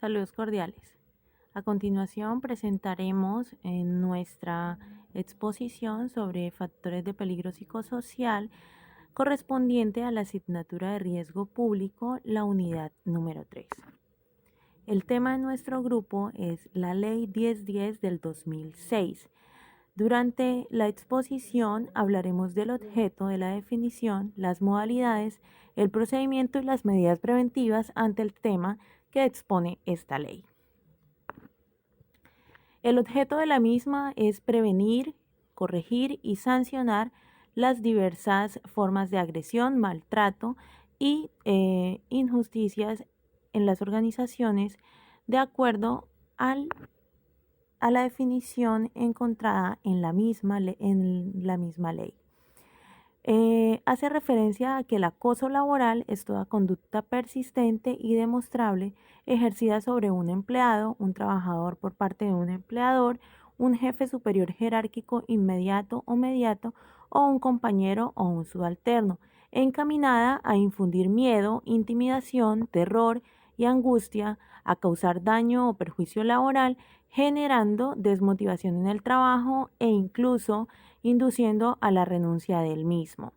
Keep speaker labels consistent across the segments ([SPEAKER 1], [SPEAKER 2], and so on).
[SPEAKER 1] Saludos cordiales. A continuación presentaremos en nuestra exposición sobre factores de peligro psicosocial correspondiente a la asignatura de riesgo público, la unidad número 3. El tema de nuestro grupo es la Ley 1010 del 2006. Durante la exposición hablaremos del objeto de la definición, las modalidades, el procedimiento y las medidas preventivas ante el tema que expone esta ley. El objeto de la misma es prevenir, corregir y sancionar las diversas formas de agresión, maltrato y injusticias en las organizaciones de acuerdo a la definición encontrada en la misma ley. Hace referencia a que el acoso laboral es toda conducta persistente y demostrable ejercida sobre un empleado, un trabajador por parte de un empleador, un jefe superior jerárquico inmediato o mediato, o un compañero o un subalterno, encaminada a infundir miedo, intimidación, terror y angustia, a causar daño o perjuicio laboral, generando desmotivación en el trabajo e incluso induciendo a la renuncia del mismo.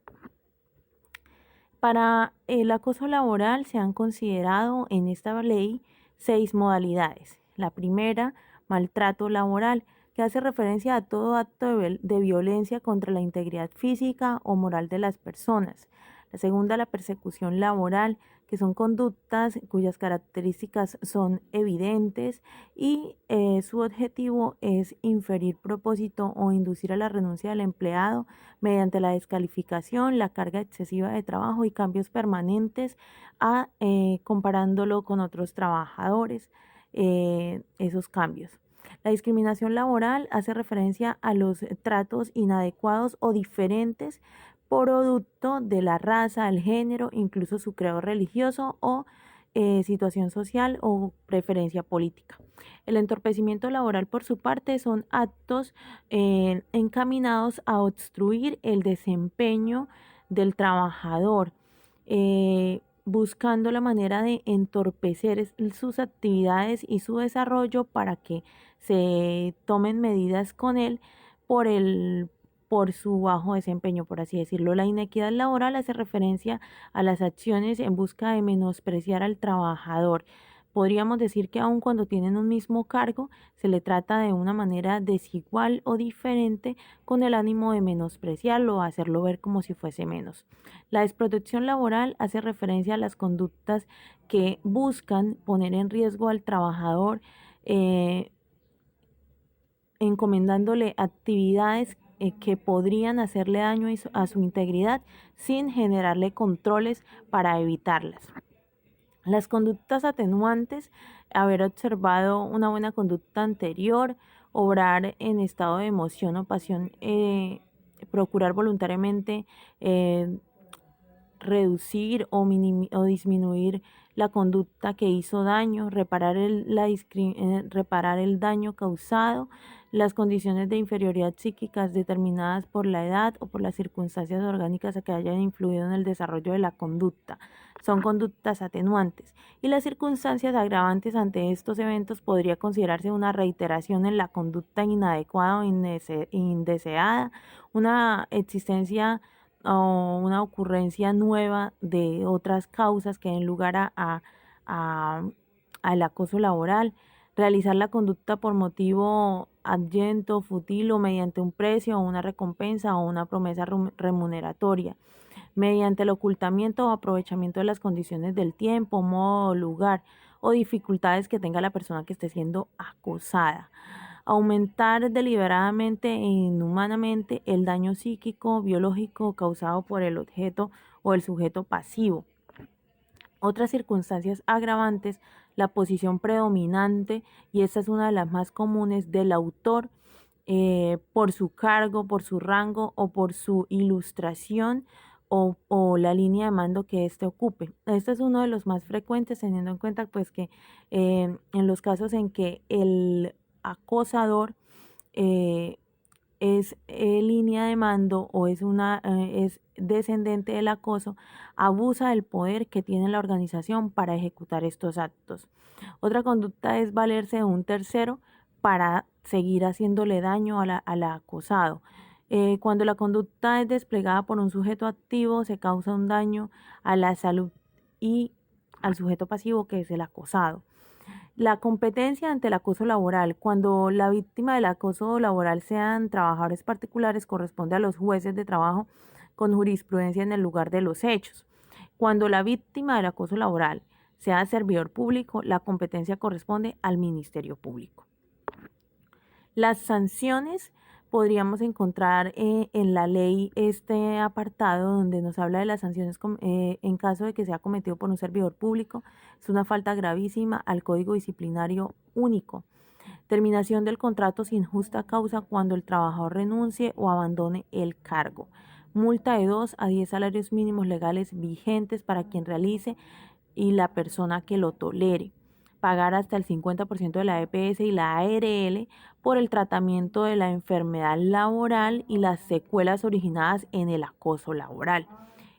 [SPEAKER 1] Para el acoso laboral se han considerado en esta ley 6 modalidades. La primera, maltrato laboral, que hace referencia a todo acto de violencia contra la integridad física o moral de las personas. La segunda, la persecución laboral, que son conductas cuyas características son evidentes y su objetivo es inferir propósito o inducir a la renuncia del empleado mediante la descalificación, la carga excesiva de trabajo y cambios permanentes comparándolo con otros trabajadores, esos cambios. La discriminación laboral hace referencia a los tratos inadecuados o diferentes producto de la raza, el género, incluso su credo religioso o situación social o preferencia política. El entorpecimiento laboral, por su parte, son actos encaminados a obstruir el desempeño del trabajador, buscando la manera de entorpecer sus actividades y su desarrollo para que se tomen medidas con él por su bajo desempeño, por así decirlo. La inequidad laboral hace referencia a las acciones en busca de menospreciar al trabajador. Podríamos decir que aun cuando tienen un mismo cargo, se le trata de una manera desigual o diferente con el ánimo de menospreciarlo o hacerlo ver como si fuese menos. La desprotección laboral hace referencia a las conductas que buscan poner en riesgo al trabajador, encomendándole actividades que podrían hacerle daño a su integridad sin generarle controles para evitarlas. Las conductas atenuantes, haber observado una buena conducta anterior, obrar en estado de emoción o pasión, procurar voluntariamente reducir o disminuir la conducta que hizo daño, reparar el daño causado, las condiciones de inferioridad psíquicas determinadas por la edad o por las circunstancias orgánicas que hayan influido en el desarrollo de la conducta. Son conductas atenuantes. Y las circunstancias agravantes ante estos eventos podría considerarse una reiteración en la conducta inadecuada o indeseada, una existencia o una ocurrencia nueva de otras causas que den lugar al acoso laboral, realizar la conducta por motivo adyento, fútil o mediante un precio o una recompensa o una promesa remuneratoria, mediante el ocultamiento o aprovechamiento de las condiciones del tiempo, modo, lugar o dificultades que tenga la persona que esté siendo acosada. Aumentar deliberadamente e inhumanamente el daño psíquico, biológico causado por el objeto o el sujeto pasivo. Otras circunstancias agravantes, la posición predominante, y esta es una de las más comunes, del autor por su cargo, por su rango o por su ilustración o la línea de mando que éste ocupe. Este es uno de los más frecuentes, teniendo en cuenta pues que en los casos en que el acosador es línea de mando o es descendente del acoso, abusa del poder que tiene la organización para ejecutar estos actos. Otra conducta es valerse de un tercero para seguir haciéndole daño al acosado. Cuando la conducta es desplegada por un sujeto activo, se causa un daño a la salud y al sujeto pasivo, que es el acosado. La competencia ante el acoso laboral. Cuando la víctima del acoso laboral sean trabajadores particulares, corresponde a los jueces de trabajo con jurisprudencia en el lugar de los hechos. Cuando la víctima del acoso laboral sea servidor público, la competencia corresponde al Ministerio Público. Las sanciones podríamos encontrar en la ley este apartado donde nos habla de las sanciones en caso de que sea cometido por un servidor público. Es una falta gravísima al Código Disciplinario Único. Terminación del contrato sin justa causa cuando el trabajador renuncie o abandone el cargo. Multa de 2 a 10 salarios mínimos legales vigentes para quien realice y la persona que lo tolere. Pagar hasta el 50% de la EPS y la ARL por el tratamiento de la enfermedad laboral y las secuelas originadas en el acoso laboral.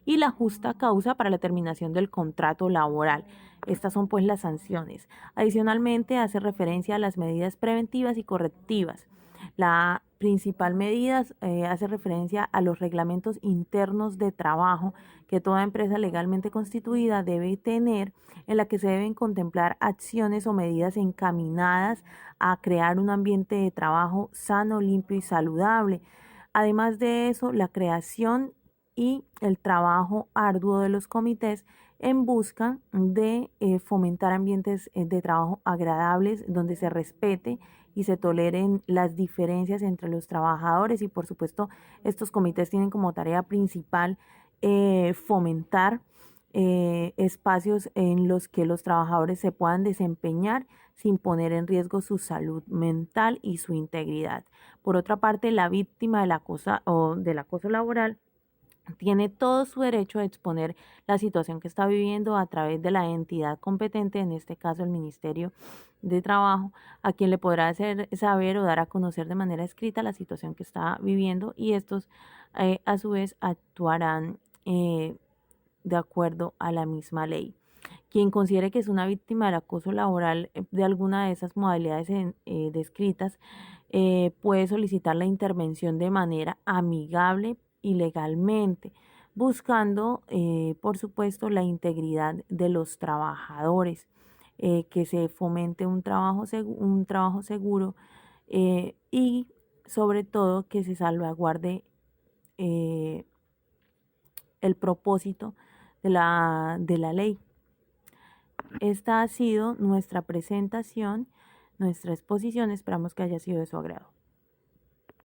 [SPEAKER 1] Y la justa causa para la terminación del contrato laboral. Estas son pues las sanciones. Adicionalmente hace referencia a las medidas preventivas y correctivas. La principal medida hace referencia a los reglamentos internos de trabajo que toda empresa legalmente constituida debe tener, en la que se deben contemplar acciones o medidas encaminadas a crear un ambiente de trabajo sano, limpio y saludable. Además de eso, la creación y el trabajo arduo de los comités en busca de fomentar ambientes de trabajo agradables donde se respete y se toleren las diferencias entre los trabajadores, y por supuesto estos comités tienen como tarea principal fomentar espacios en los que los trabajadores se puedan desempeñar sin poner en riesgo su salud mental y su integridad. Por otra parte, la víctima del acoso laboral tiene todo su derecho a exponer la situación que está viviendo a través de la entidad competente, en este caso el Ministerio de Trabajo, a quien le podrá hacer saber o dar a conocer de manera escrita la situación que está viviendo, y estos a su vez actuarán de acuerdo a la misma ley. Quien considere que es una víctima del acoso laboral de alguna de esas modalidades descritas puede solicitar la intervención de manera amigable y legalmente, buscando, por supuesto, la integridad de los trabajadores, que se fomente un trabajo seguro y sobre todo que se salvaguarde el propósito de la ley. Esta ha sido nuestra presentación, nuestra exposición. Esperamos que haya sido de su agrado.